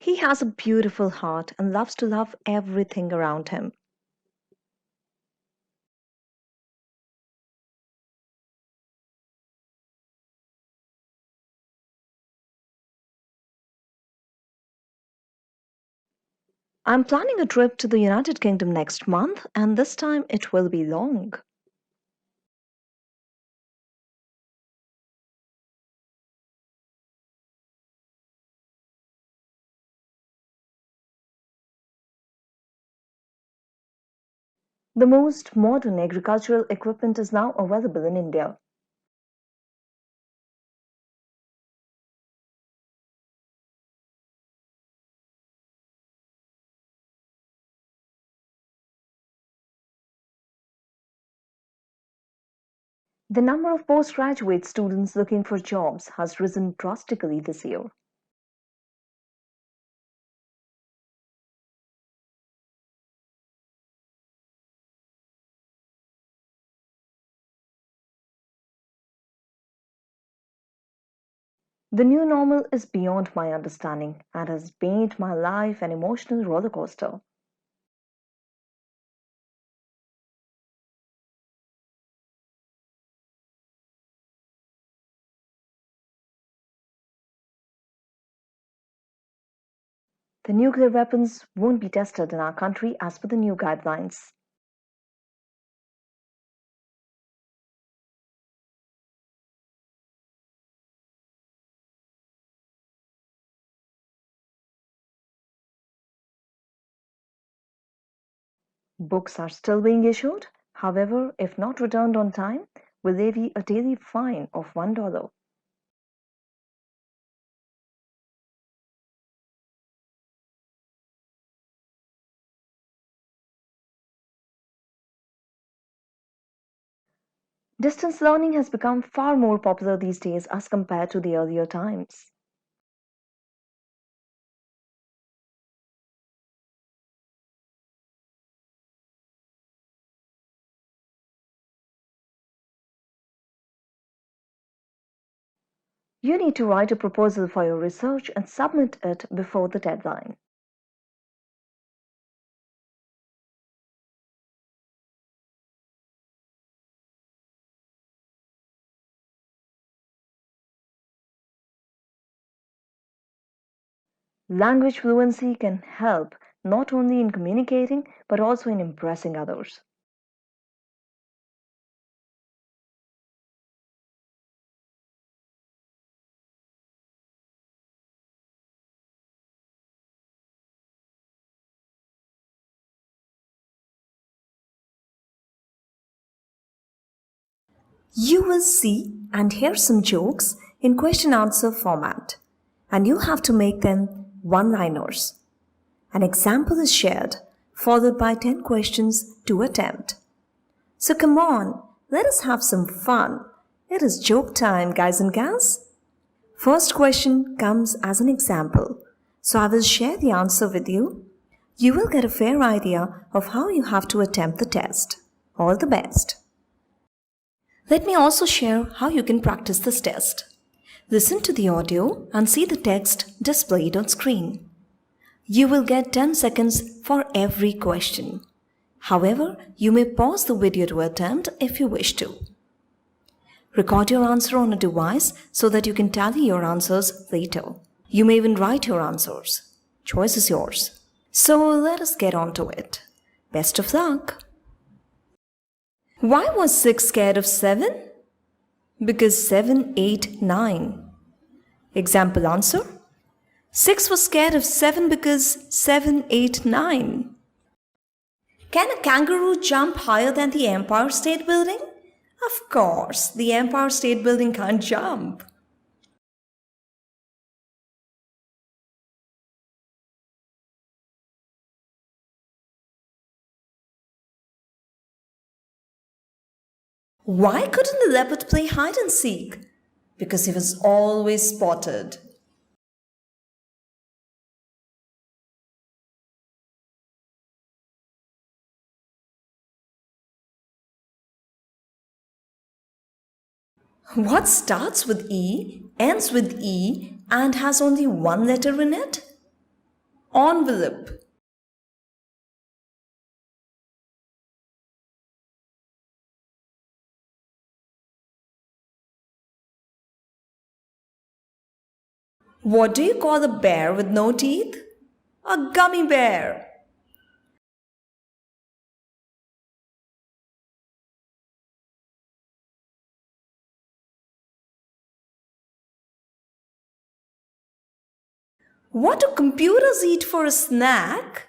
He has a beautiful heart and loves to love everything around him. I'm planning a trip to the United Kingdom next month, and this time it will be long. The most modern agricultural equipment is now available in India. The number of postgraduate students looking for jobs has risen drastically this year. The new normal is beyond my understanding and has made my life an emotional roller coaster. The nuclear weapons won't be tested in our country as per the new guidelines. Books are still being issued, however, if not returned on time, will levy a daily fine of $1. Distance learning has become far more popular these days as compared to the earlier times. You need to write a proposal for your research and submit it before the deadline. Language fluency can help not only in communicating but also in impressing others. You will see and hear some jokes in question answer format, and you have to make them one liners. An example is shared, followed by 10 questions to attempt. So come on, let us have some fun. It is joke time, guys and gals. First question comes as an example, so I will share the answer with you. You will get a fair idea of how you have to attempt the test. All the best. Let me also share how you can practice this test. Listen to the audio and see the text displayed on screen. You will get 10 seconds for every question. However, you may pause the video to attempt if you wish to. Record your answer on a device so that you can tally your answers later. You may even write your answers. Choice is yours. So let us get on to it. Best of luck! Why was 6 scared of 7? Because 7, 8, 9. Example answer: 6 was scared of 7 because 7, 8, 9. Can a kangaroo jump higher than the Empire State Building? Of course, the Empire State Building can't jump. Why couldn't the leopard play hide and seek? Because he was always spotted. What starts with E, ends with E, and has only one letter in it? envelope, what do you call a bear with no teeth? A gummy bear. What do computers eat for a snack?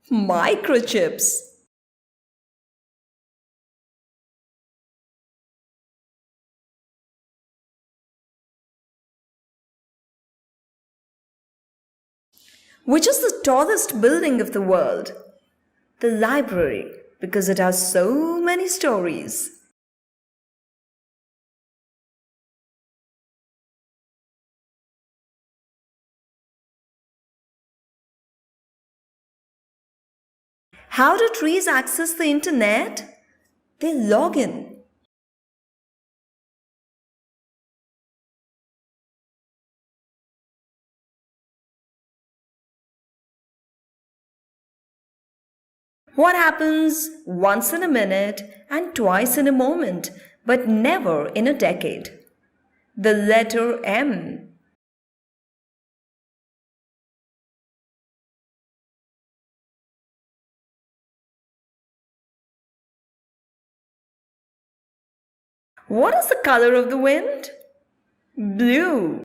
Microchips. Which is the tallest building of the world? The library, because it has so many stories. How do trees access the internet? They log in. What happens once in a minute and twice in a moment, but never in a decade? The letter M. What is the color of the wind? Blue.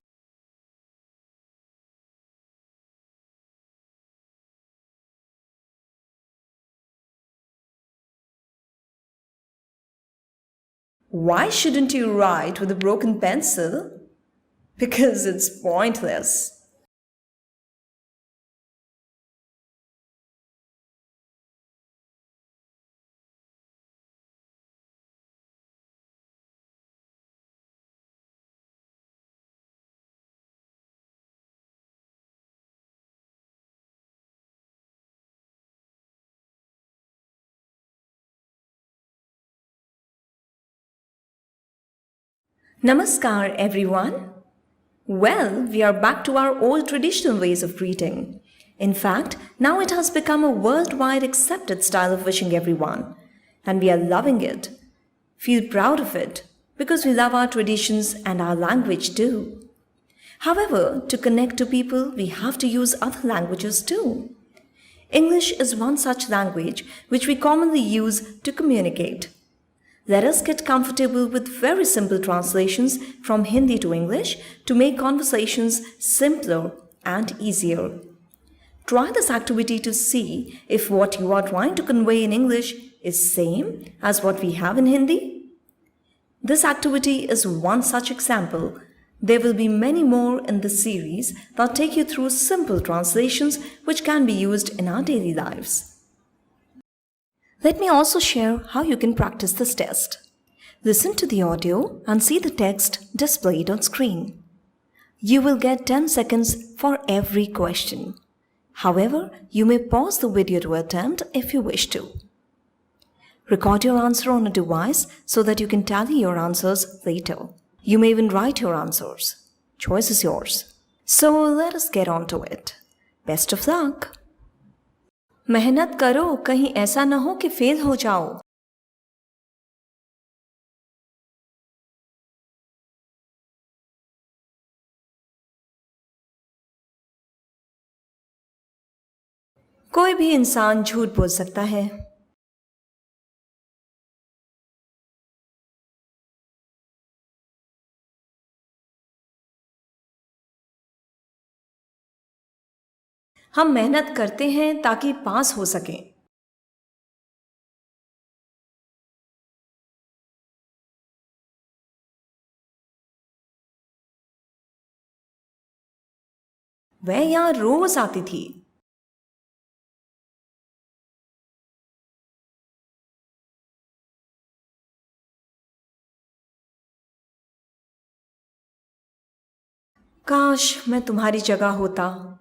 Why shouldn't you write with a broken pencil? Because it's pointless. Namaskar, everyone. Well, we are back to our old traditional ways of greeting. In fact, now it has become a worldwide accepted style of wishing everyone, and we are loving it. Feel proud of it because we love our traditions and our language too. However, to connect to people, we have to use other languages too. English is one such language which we commonly use to communicate. Let us get comfortable with very simple translations from Hindi to English to make conversations simpler and easier. Try this activity to see if what you are trying to convey in English is same as what we have in Hindi. This activity is one such example. There will be many more in this series that take you through simple translations which can be used in our daily lives. Let me also share how you can practice this test. Listen to the audio and see the text displayed on screen. You will get 10 seconds for every question. However, you may pause the video to attempt if you wish to. Record your answer on a device so that you can tally your answers later. You may even write your answers. Choice is yours. So let us get on to it. Best of luck! मेहनत करो, कहीं ऐसा न हो कि fail हो जाओ। कोई भी इंसान झूठ बोल सकता है। हम मेहनत करते हैं ताकि पास हो सकें। वह यहाँ रोज आती थी। काश मैं तुम्हारी जगह होता।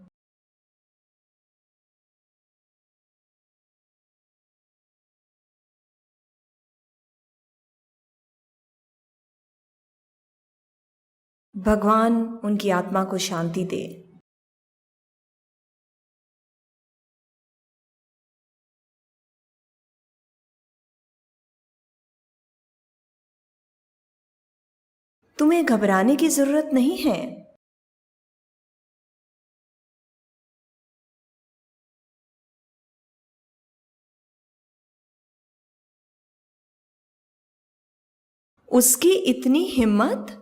भगवान उनकी आत्मा को शांति दे। तुम्हें घबराने की जरूरत नहीं है। उसकी इतनी हिम्मत।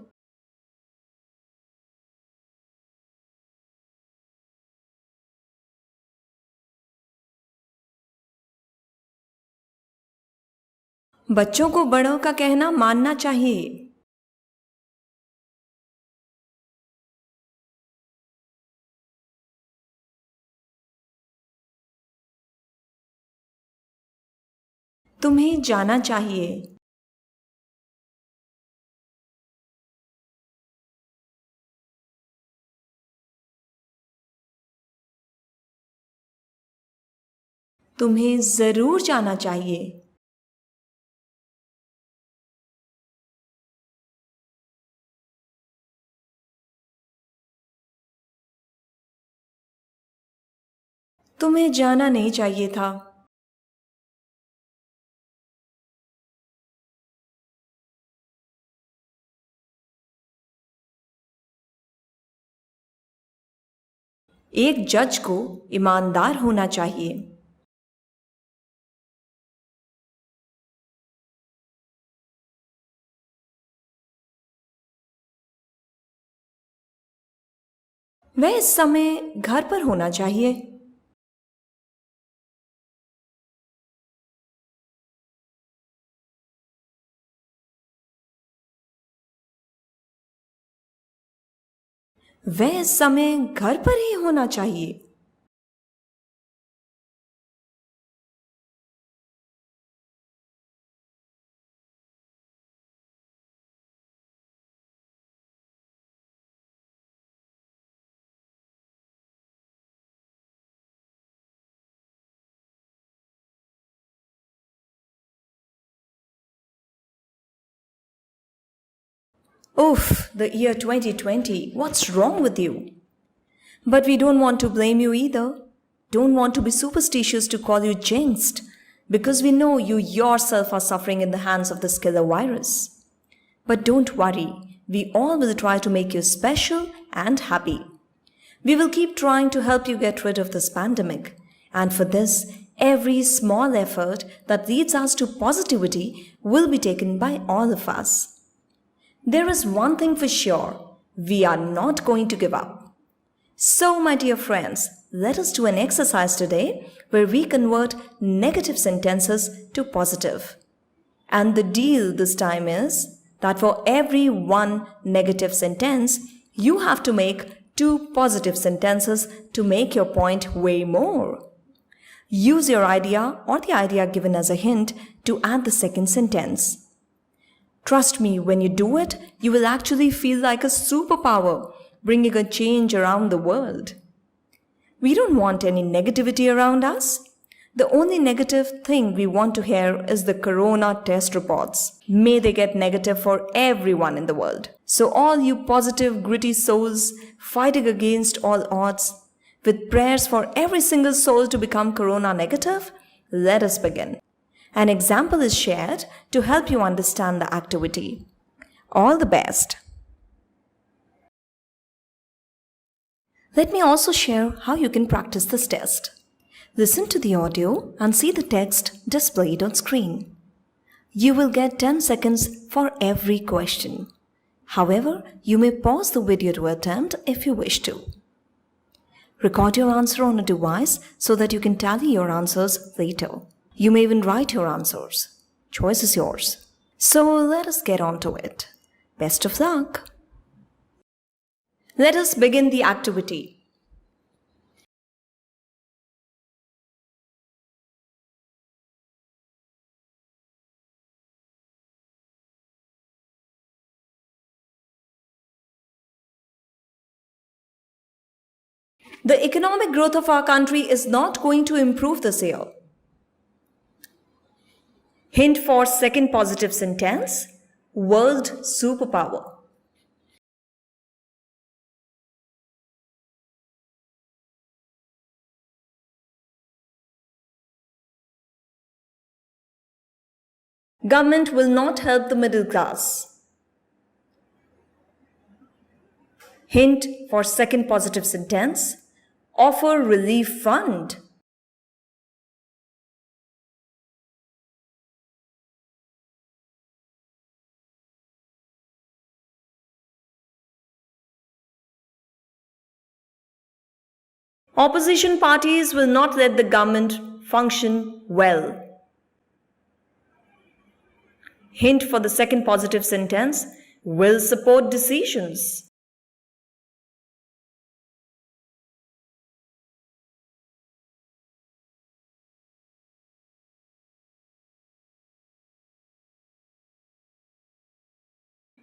बच्चों को बड़ों का कहना मानना चाहिए। तुम्हें जाना चाहिए। तुम्हें जरूर जाना चाहिए। तुम्हें जाना नहीं चाहिए था। एक जज को ईमानदार होना चाहिए। वह इस समय घर पर होना चाहिए। वह इस समय घर पर ही होना चाहिए। Oof, the year 2020, what's wrong with you? But we don't want to blame you either. Don't want to be superstitious to call you jinxed, because we know you yourself are suffering in the hands of this killer virus. But don't worry, we all will try to make you special and happy. We will keep trying to help you get rid of this pandemic. And for this, every small effort that leads us to positivity will be taken by all of us. There is one thing for sure, we are not going to give up. So, my dear friends, let us do an exercise today where we convert negative sentences to positive. And the deal this time is that for every one negative sentence, you have to make two positive sentences to make your point way more. Use your idea or the idea given as a hint to add the second sentence. Trust me, when you do it, you will actually feel like a superpower, bringing a change around the world. We don't want any negativity around us. The only negative thing we want to hear is the corona test reports. May they get negative for everyone in the world. So all you positive, gritty souls fighting against all odds, with prayers for every single soul to become corona negative, let us begin. An example is shared to help you understand the activity. All the best. Let me also share how you can practice this test. Listen to the audio and see the text displayed on screen. You will get 10 seconds for every question. However, you may pause the video to attempt if you wish to. Record your answer on a device so that you can tally your answers later. You may even write your answers. Choice is yours. So let us get on to it. Best of luck. Let us begin the activity. The economic growth of our country is not going to improve this year. Hint for second positive sentence, world superpower. Government will not help the middle class. Hint for second positive sentence, offer relief fund. Opposition parties will not let the government function well. Hint for the second positive sentence, will support decisions.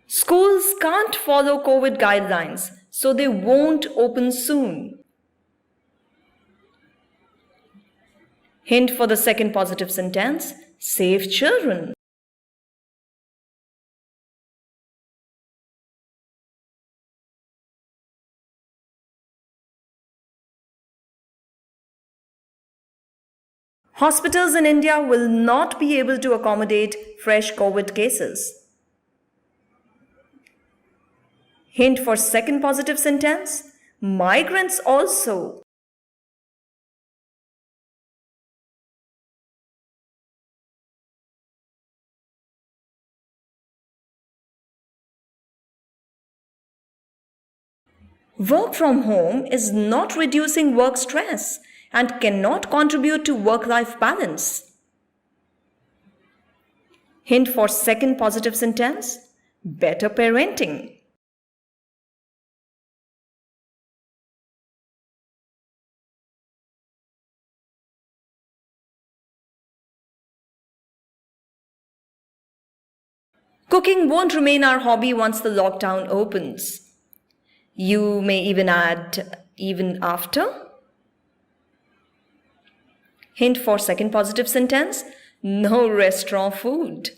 Schools can't follow COVID guidelines, so they won't open soon. Hint for the second positive sentence, save children. Hospitals in India will not be able to accommodate fresh COVID cases. Hint for second positive sentence, migrants also. Work from home is not reducing work stress and cannot contribute to work-life balance. Hint for second positive sentence, better parenting. Cooking won't remain our hobby once the lockdown opens. You may even add, even after. Hint for second positive sentence, no restaurant food.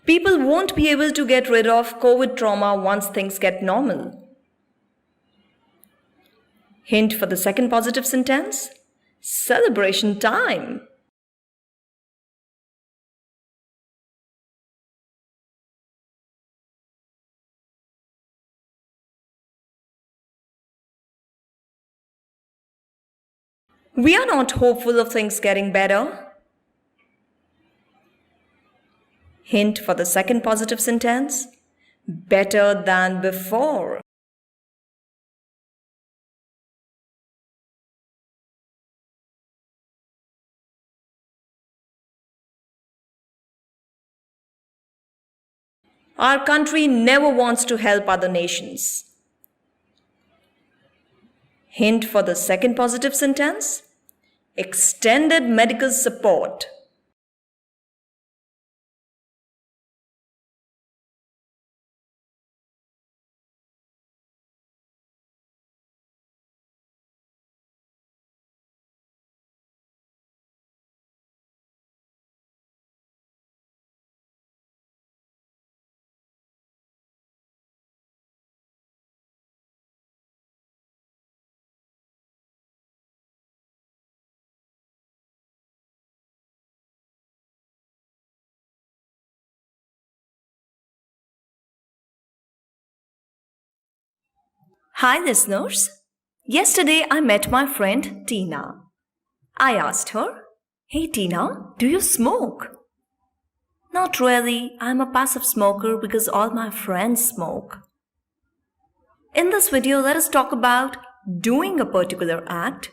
People won't be able to get rid of COVID trauma once things get normal. Hint for the second positive sentence, celebration time. We are not hopeful of things getting better. Hint for the second positive sentence, better than before. Our country never wants to help other nations. Hint for the second positive sentence, extended medical support. Hi listeners. Yesterday I met my friend Tina. I asked her, "Hey Tina, do you smoke?" "Not really. I'm a passive smoker because all my friends smoke." In this video, let us talk about doing a particular act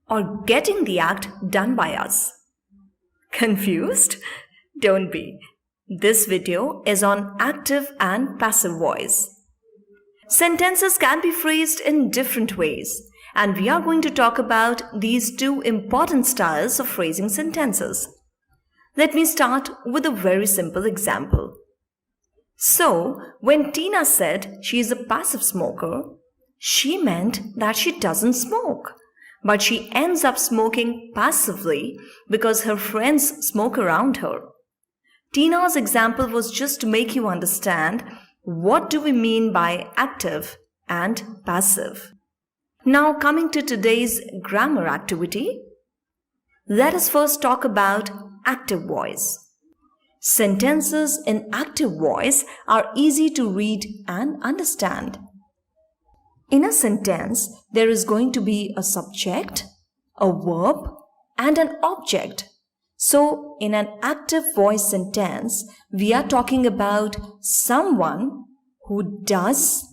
or getting the act done by us. Confused? Don't be. This video is on active and passive voice. Sentences can be phrased in different ways, and we are going to talk about these two important styles of phrasing sentences. Let me start with a very simple example. So, when Tina said she is a passive smoker, she meant that she doesn't smoke, but she ends up smoking passively because her friends smoke around her. Tina's example was just to make you understand what do we mean by active and passive. Now coming to today's grammar activity, let us first talk about active voice. Sentences in active voice are easy to read and understand. In a sentence, there is going to be a subject, a verb, and an object. So, in an active voice sentence, we are talking about someone who does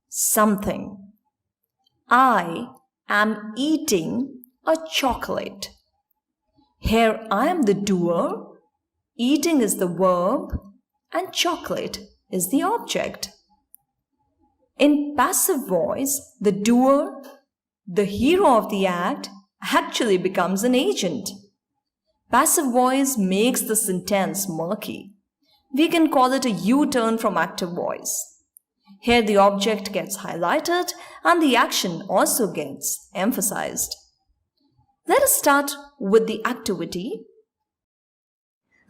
something. I am eating a chocolate. Here I am the doer, eating is the verb, and chocolate is the object. In passive voice, the doer, the hero of the act, actually becomes an agent. Passive voice makes the sentence murky. We can call it a U-turn from active voice. Here the object gets highlighted and the action also gets emphasized. Let us start with the activity.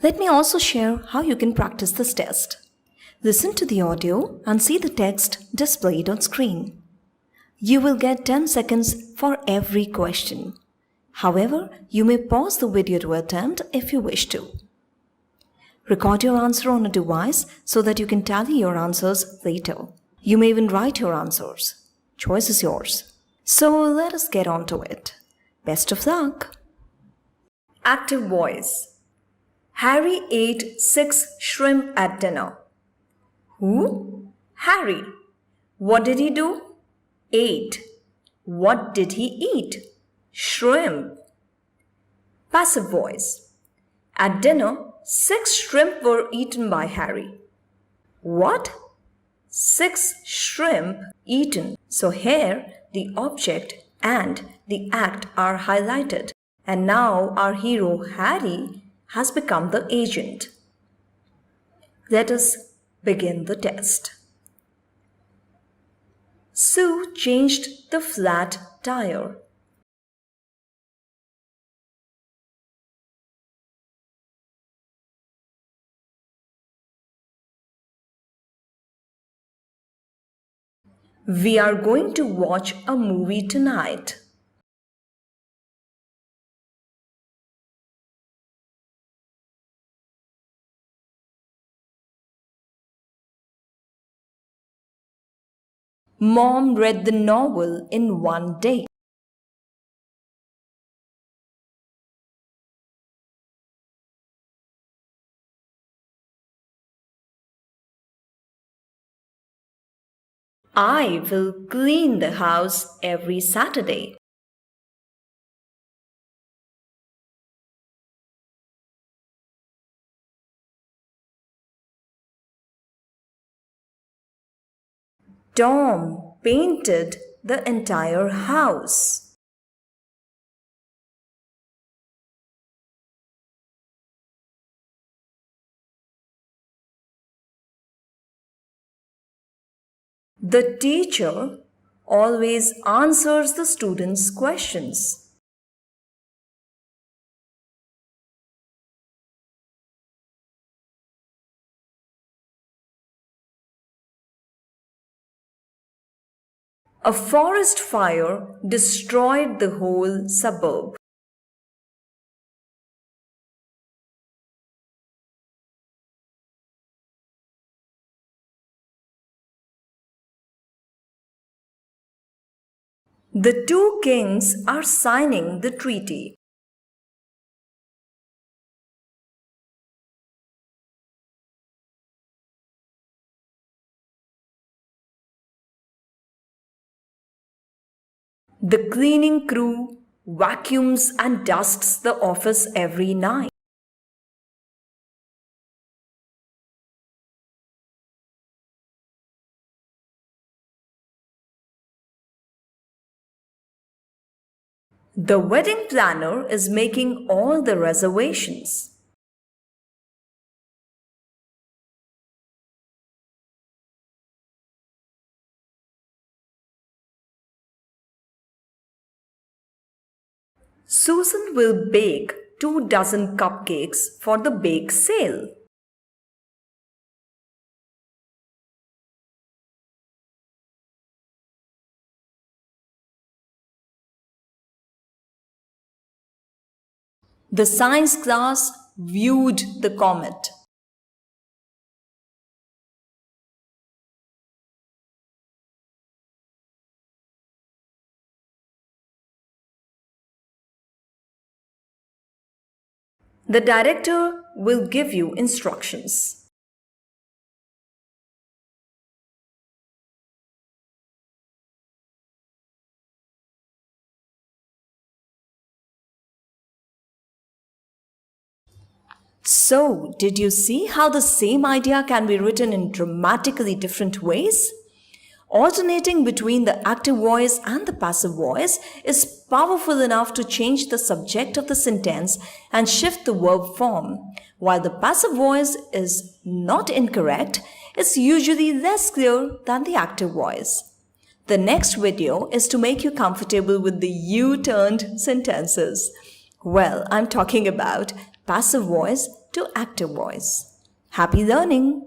Let me also share how you can practice this test. Listen to the audio and see the text displayed on screen. You will get 10 seconds for every question. However, you may pause the video to attempt if you wish to. Record your answer on a device so that you can tally your answers later. You may even write your answers. Choice is yours. So let us get on to it. Best of luck. Active voice. Harry ate 6 shrimp at dinner. Who? Harry. What did he do? Ate. What did he eat? Shrimp. Passive voice. At dinner, 6 shrimp were eaten by Harry. What? 6 shrimp eaten. So here the object and the act are highlighted, and now our hero Harry has become the agent. Let us begin the test. Sue changed the flat tire. We are going to watch a movie tonight. Mom read the novel in one day. I will clean the house every Saturday. Tom painted the entire house. The teacher always answers the students' questions. A forest fire destroyed the whole suburb. The 2 kings are signing the treaty. The cleaning crew vacuums and dusts the office every night. The wedding planner is making all the reservations. Susan will bake 2 dozen cupcakes for the bake sale. The science class viewed the comet. The director will give you instructions. So, did you see how the same idea can be written in dramatically different ways? Alternating between the active voice and the passive voice is powerful enough to change the subject of the sentence and shift the verb form. While the passive voice is not incorrect, it's usually less clear than the active voice. The next video is to make you comfortable with the U-turned sentences. Well, I'm talking about passive voice to active voice. Happy learning!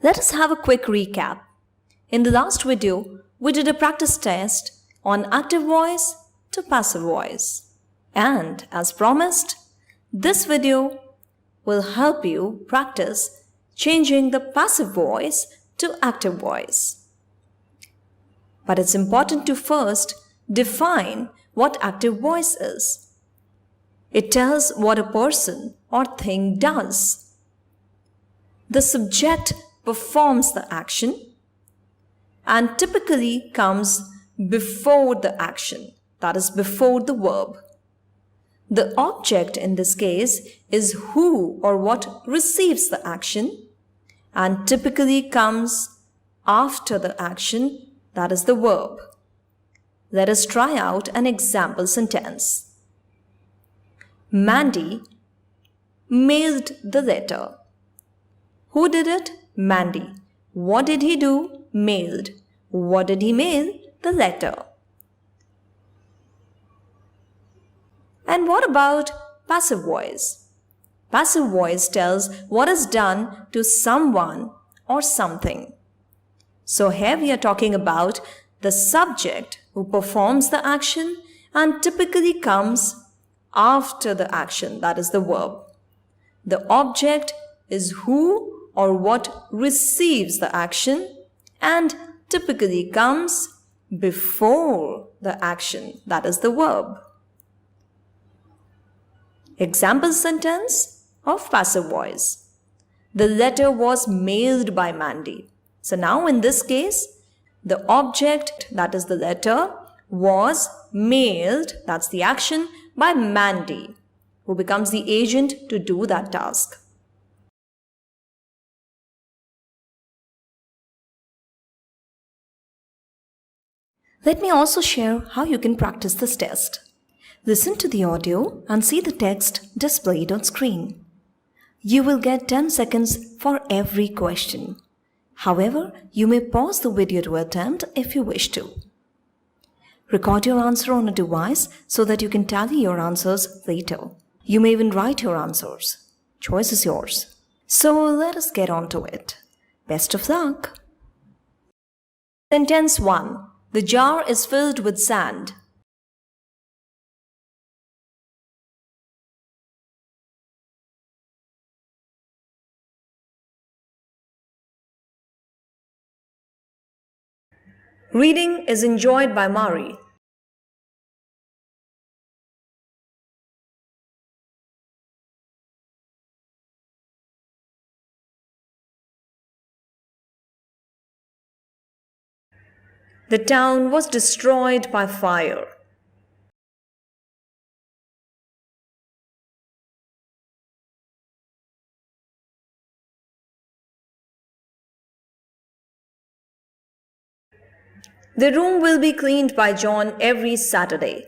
Let us have a quick recap. In the last video, we did a practice test on active voice to passive voice. And as promised, this video will help you practice changing the passive voice to active voice. But it's important to first define what active voice is. It tells what a person or thing does. The subject performs the action and typically comes before the action, that is, before the verb. The object in this case is who or what receives the action and typically comes after the action, that is, the verb. Let us try out an example sentence. Mandy mailed the letter. Who did it? Mandy. What did he do? Mailed. What did he mail? The letter. And what about passive voice? Passive voice tells what is done to someone or something. So here we are talking about the subject who performs the action and typically comes after the action, that is the verb. The object is who or what receives the action and typically comes before the action, that is the verb. Example sentence of passive voice. The letter was mailed by Mandy. So now in this case, the object, that is the letter, was mailed, that's the action, by Mandy, who becomes the agent to do that task. Let me also share how you can practice this test. Listen to the audio and see the text displayed on screen. You will get 10 seconds for every question. However, you may pause the video to attempt if you wish to. Record your answer on a device so that you can tally your answers later. You may even write your answers. Choice is yours. So let us get on to it. Best of luck! Sentence 1. The jar is filled with sand. Reading is enjoyed by Mari. The town was destroyed by fire. The room will be cleaned by John every Saturday.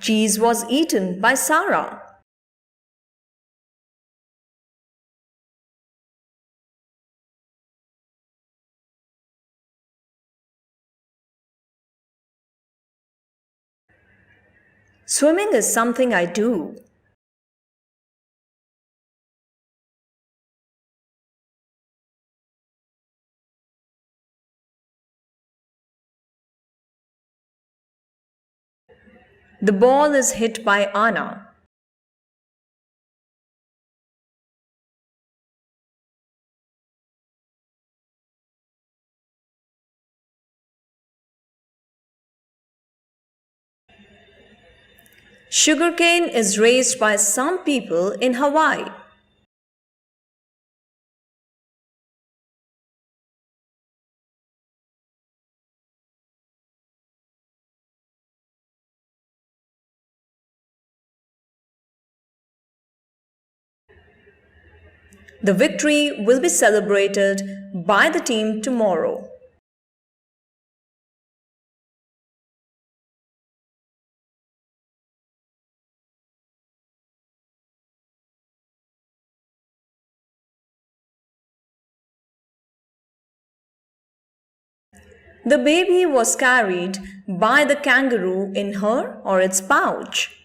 Cheese was eaten by Sarah. Swimming is something I do. The ball is hit by Anna. Sugarcane is raised by some people in Hawaii. The victory will be celebrated by the team tomorrow. The baby was carried by the kangaroo in her or its pouch.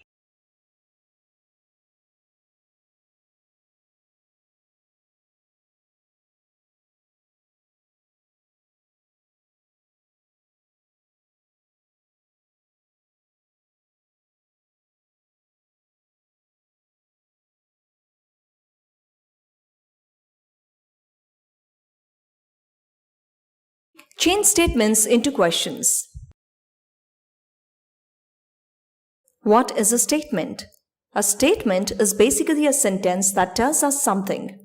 Change statements into questions. What is a statement? A statement is basically a sentence that tells us something.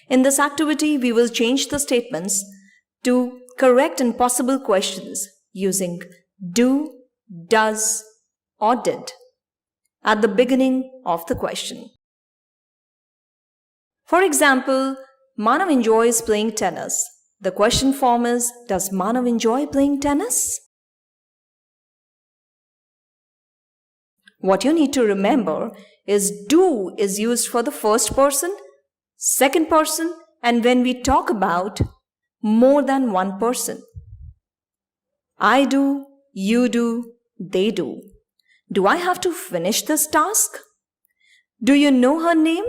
In this activity, we will change the statements to correct and possible questions using do, does, or did at the beginning of the question. For example, Manav enjoys playing tennis. The question form is, does Manav enjoy playing tennis? What you need to remember is do is used for the first person, second person, and when we talk about more than one person. I do, you do, they do. Do I have to finish this task? Do you know her name?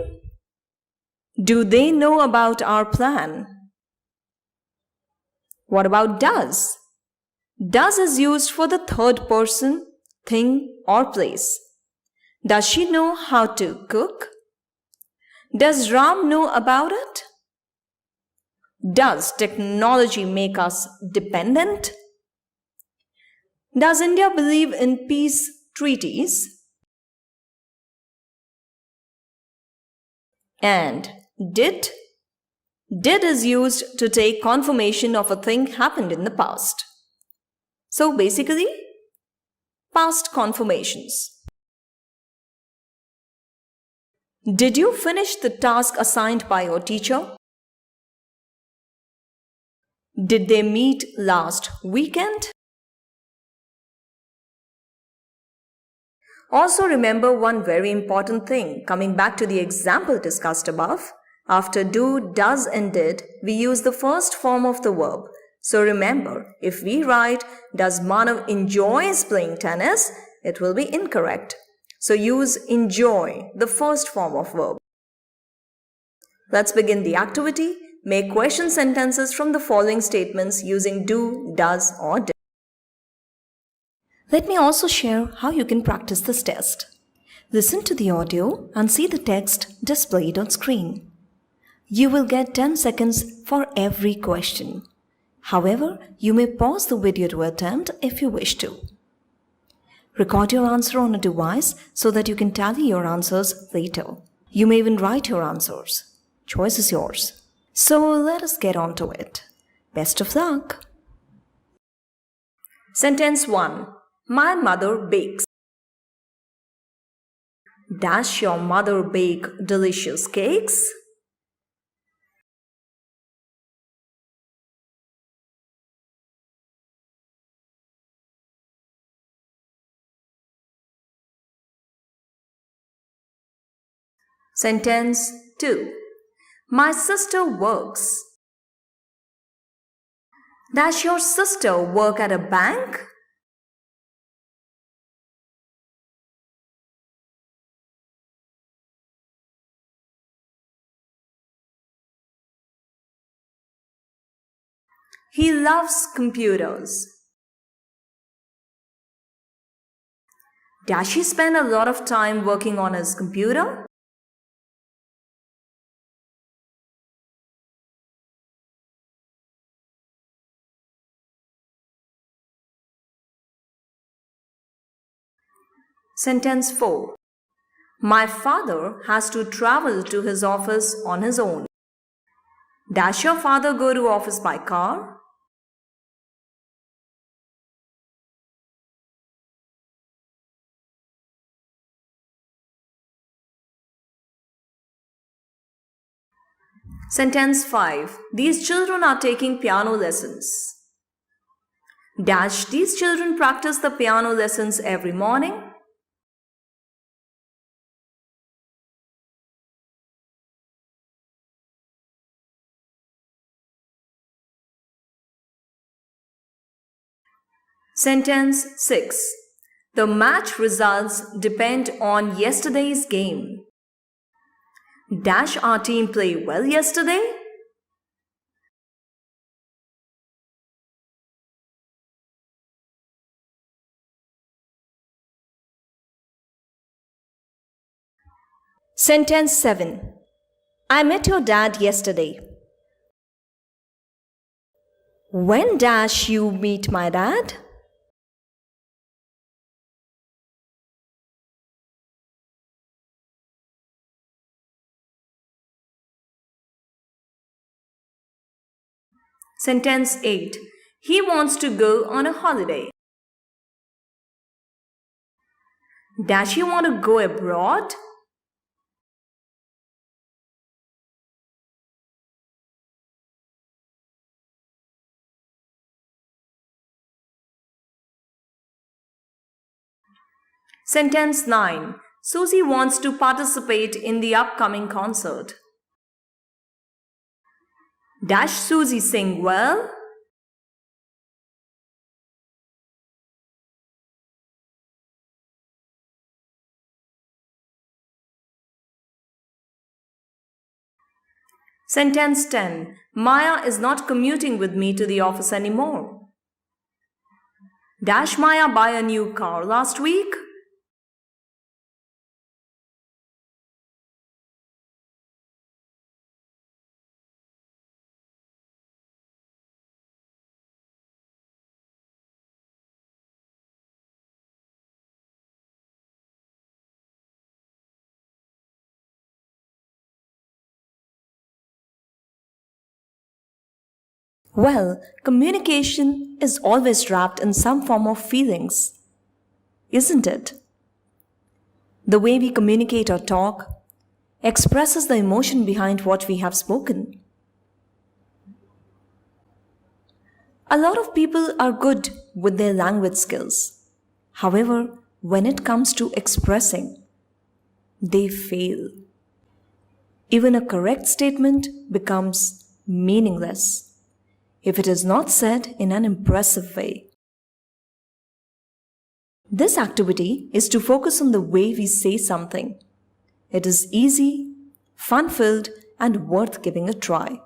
Do they know about our plan? What about does? Does is used for the third person, thing, or place. Does she know how to cook? Does Ram know about it? Does technology make us dependent? Does India believe in peace treaties? And did? Did is used to take confirmation of a thing happened in the past. So basically, past confirmations. Did you finish the task assigned by your teacher? Did they meet last weekend? Also remember one very important thing, coming back to the example discussed above. After do, does and did, we use the first form of the verb. So remember, if we write, does Manav enjoys playing tennis? It will be incorrect. So use enjoy, the first form of verb. Let's begin the activity. Make question sentences from the following statements using do, does, or did. Let me also share how you can practice this test. Listen to the audio and see the text displayed on screen. You will get 10 seconds for every question. However, you may pause the video to attempt if you wish to. Record your answer on a device so that you can tally your answers later. You may even write your answers. Choice is yours. So let us get on to it. Best of luck. Sentence 1. My mother bakes. Does your mother bake delicious cakes? Sentence 2. My sister works. Does your sister work at a bank? He loves computers. Does he spend a lot of time working on his computer? Sentence 4. My father has to travel to his office on his own. Does your father go to office by car? Sentence 5. These children are taking piano lessons. Does these children practice the piano lessons every morning? Sentence 6. The match results depend on yesterday's game. Does our team play well yesterday? Sentence 7. I met your dad yesterday. When dash you meet my dad? Sentence 8. He wants to go on a holiday. Does he want to go abroad? Sentence 9. Susie wants to participate in the upcoming concert. Does Susie sing well? Sentence 10. Maya is not commuting with me to the office anymore. Does Maya buy a new car last week? Well, communication is always wrapped in some form of feelings, isn't it? The way we communicate or talk expresses the emotion behind what we have spoken. A lot of people are good with their language skills. However, when it comes to expressing, they fail. Even a correct statement becomes meaningless if it is not said in an impressive way. This activity is to focus on the way we say something. It is easy, fun-filled, and worth giving a try.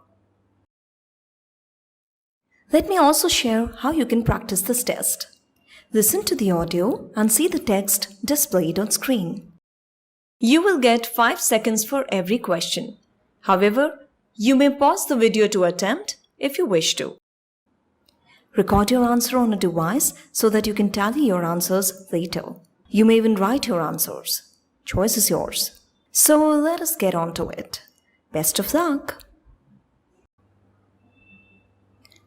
Let me also share how you can practice this test. Listen to the audio and see the text displayed on screen. You will get 5 seconds for every question. However, you may pause the video to attempt if you wish to. Record your answer on a device so that you can tally your answers later. You may even write your answers. Choice is yours. So let us get on to it. Best of luck!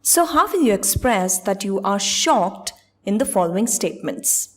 So how will you express that you are shocked in the following statements?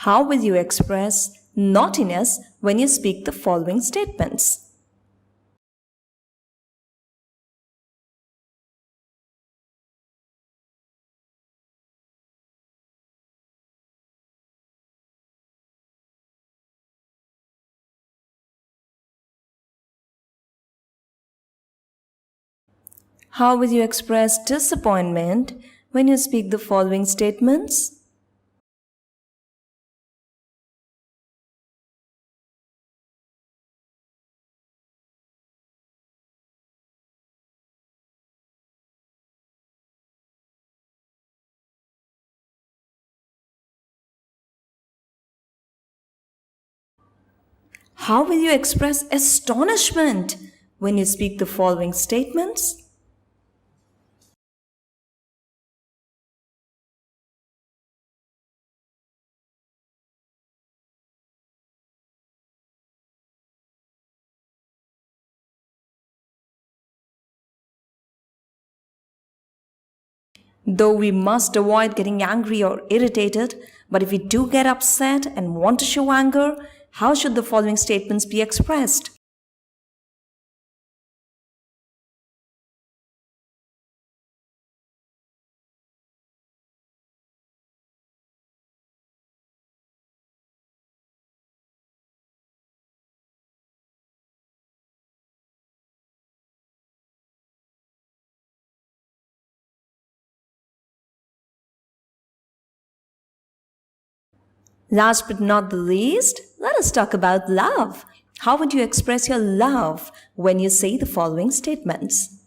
How will you express naughtiness when you speak the following statements? How will you express disappointment when you speak the following statements? How will you express astonishment when you speak the following statements? Though we must avoid getting angry or irritated, but if we do get upset and want to show anger, how should the following statements be expressed? Last but not the least, let us talk about love. How would you express your love when you say the following statements?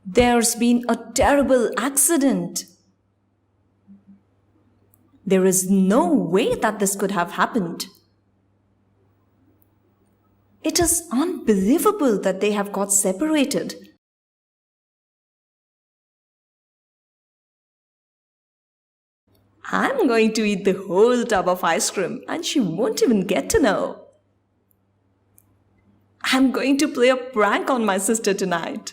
There's been a terrible accident. There is no way that this could have happened. It is unbelievable that they have got separated. I'm going to eat the whole tub of ice cream and she won't even get to know. I'm going to play a prank on my sister tonight.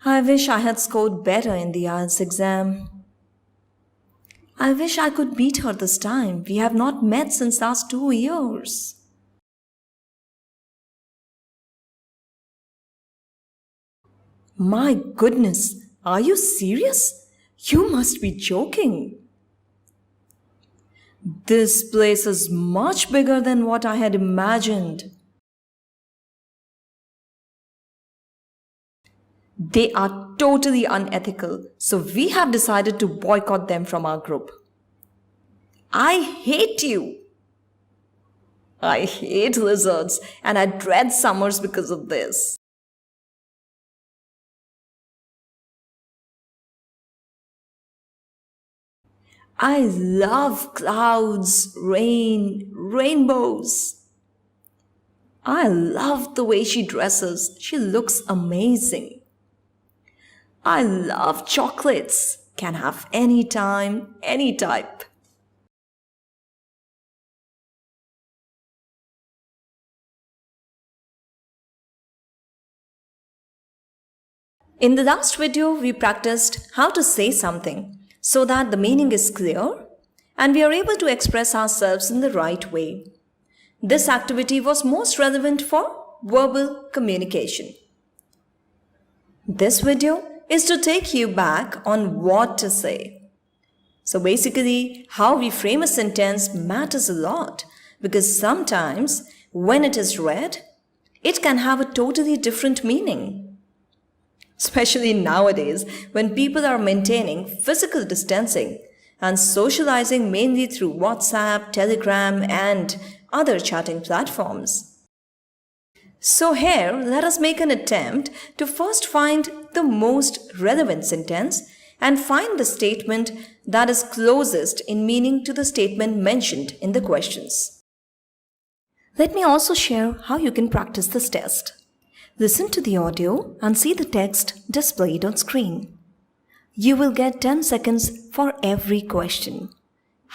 I wish I had scored better in the IELTS exam. I wish I could beat her this time. We have not met since last 2 years. My goodness, are you serious? You must be joking. This place is much bigger than what I had imagined. They are totally unethical, so we have decided to boycott them from our group. I hate you. I hate lizards and I dread summers because of this. I love clouds, rain, rainbows. I love the way she dresses. She looks amazing. I love chocolates. Can have any time, any type. In the last video, we practiced how to say something so that the meaning is clear and we are able to express ourselves in the right way. This activity was most relevant for verbal communication. This video is to take you back on what to say. So basically, how we frame a sentence matters a lot because sometimes when it is read, it can have a totally different meaning. Especially nowadays when people are maintaining physical distancing and socializing mainly through WhatsApp, Telegram, and other chatting platforms. So here, let us make an attempt to first find the most relevant sentence and find the statement that is closest in meaning to the statement mentioned in the questions. Let me also share how you can practice this test. Listen to the audio and see the text displayed on screen. You will get 10 seconds for every question.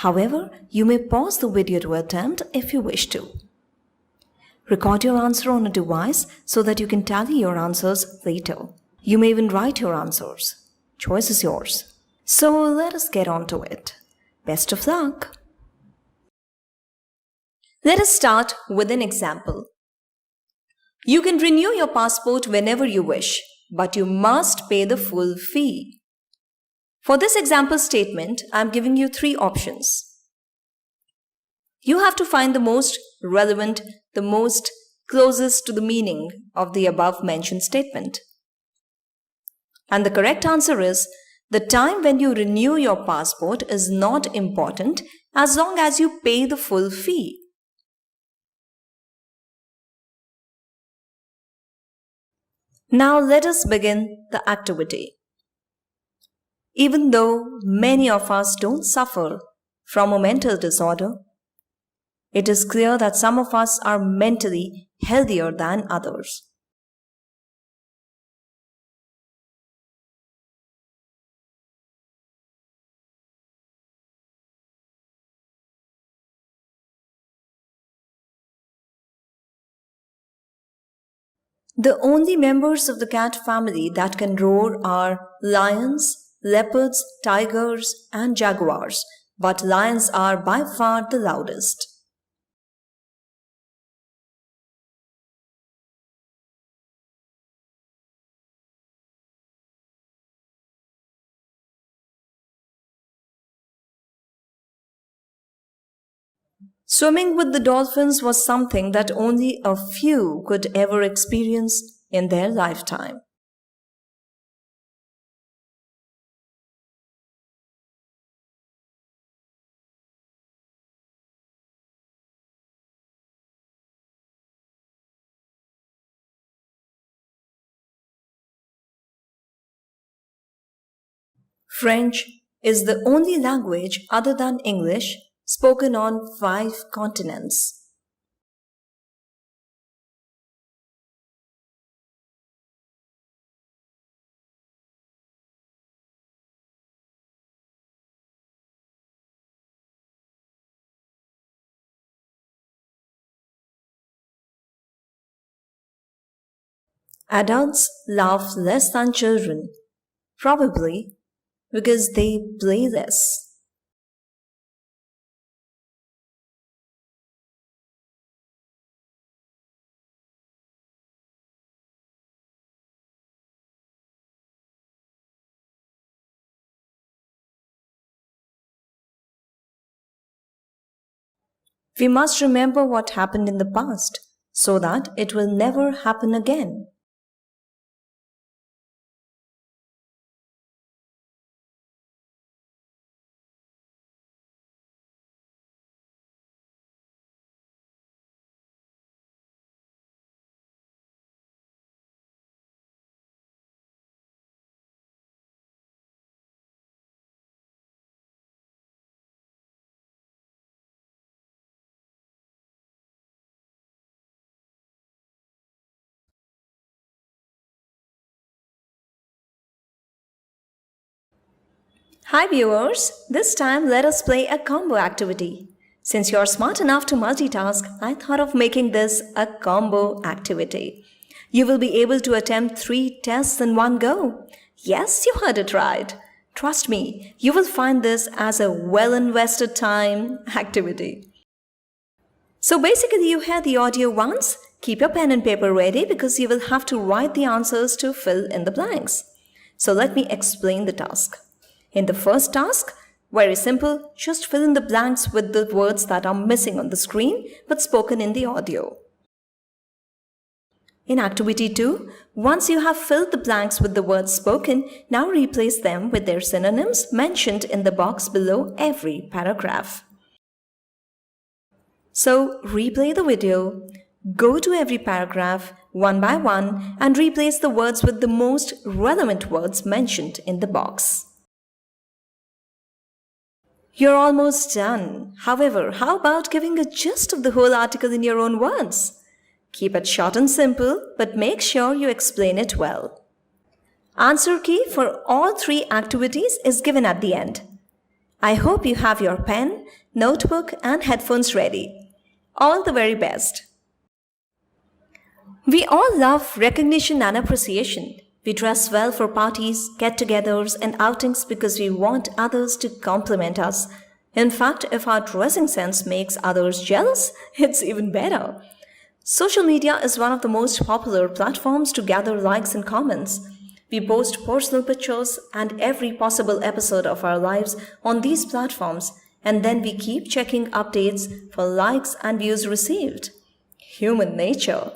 However, you may pause the video to attempt if you wish to. Record your answer on a device so that you can tally your answers later. You may even write your answers. Choice is yours. So let us get on to it. Best of luck! Let us start with an example. You can renew your passport whenever you wish, but you must pay the full fee. For this example statement, I am giving you 3 options. You have to find the most relevant, the most closest to the meaning of the above mentioned statement. And the correct answer is, the time when you renew your passport is not important as long as you pay the full fee. Now let us begin the activity. Even though many of us don't suffer from a mental disorder, it is clear that some of us are mentally healthier than others. The only members of the cat family that can roar are lions, leopards, tigers, and jaguars, but lions are by far the loudest. Swimming with the dolphins was something that only a few could ever experience in their lifetime. French is the only language other than English spoken on 5 continents. Adults laugh less than children, probably because they play less. We must remember what happened in the past so that it will never happen again. Hi viewers, this time let us play a combo activity. Since you're smart enough to multitask, I thought of making this a combo activity. You will be able to attempt 3 tests in one go. Yes, you heard it right. Trust me, you will find this as a well-invested time activity. So basically you heard the audio once. Keep your pen and paper ready because you will have to write the answers to fill in the blanks. So let me explain the task. In the first task, very simple, just fill in the blanks with the words that are missing on the screen but spoken in the audio. In activity 2, once you have filled the blanks with the words spoken, now replace them with their synonyms mentioned in the box below every paragraph. So replay the video, go to every paragraph one by one and replace the words with the most relevant words mentioned in the box. You're almost done. However, how about giving a gist of the whole article in your own words? Keep it short and simple, but make sure you explain it well. Answer key for all 3 activities is given at the end. I hope you have your pen, notebook, and headphones ready. All the very best. We all love recognition and appreciation. We dress well for parties, get-togethers, and outings because we want others to compliment us. In fact, if our dressing sense makes others jealous, it's even better. Social media is one of the most popular platforms to gather likes and comments. We post personal pictures and every possible episode of our lives on these platforms, and then we keep checking updates for likes and views received. Human nature.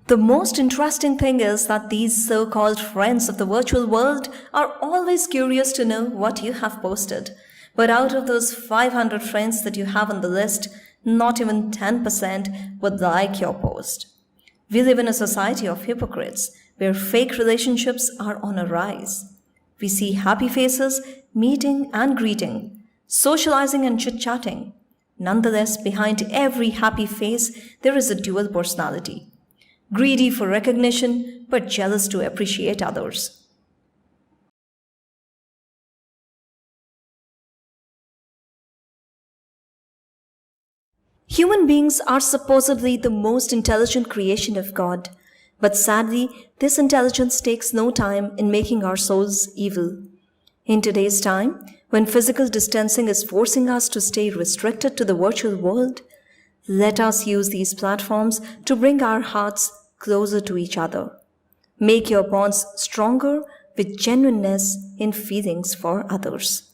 The most interesting thing is that these so-called friends of the virtual world are always curious to know what you have posted. But out of those 500 friends that you have on the list, not even 10% would like your post. We live in a society of hypocrites where fake relationships are on a rise. We see happy faces, meeting and greeting, socializing and chit-chatting. Nonetheless, behind every happy face, there is a dual personality. Greedy for recognition, but jealous to appreciate others. Human beings are supposedly the most intelligent creation of God, but sadly, this intelligence takes no time in making our souls evil. In today's time, when physical distancing is forcing us to stay restricted to the virtual world, let us use these platforms to bring our hearts closer to each other. Make your bonds stronger with genuineness in feelings for others.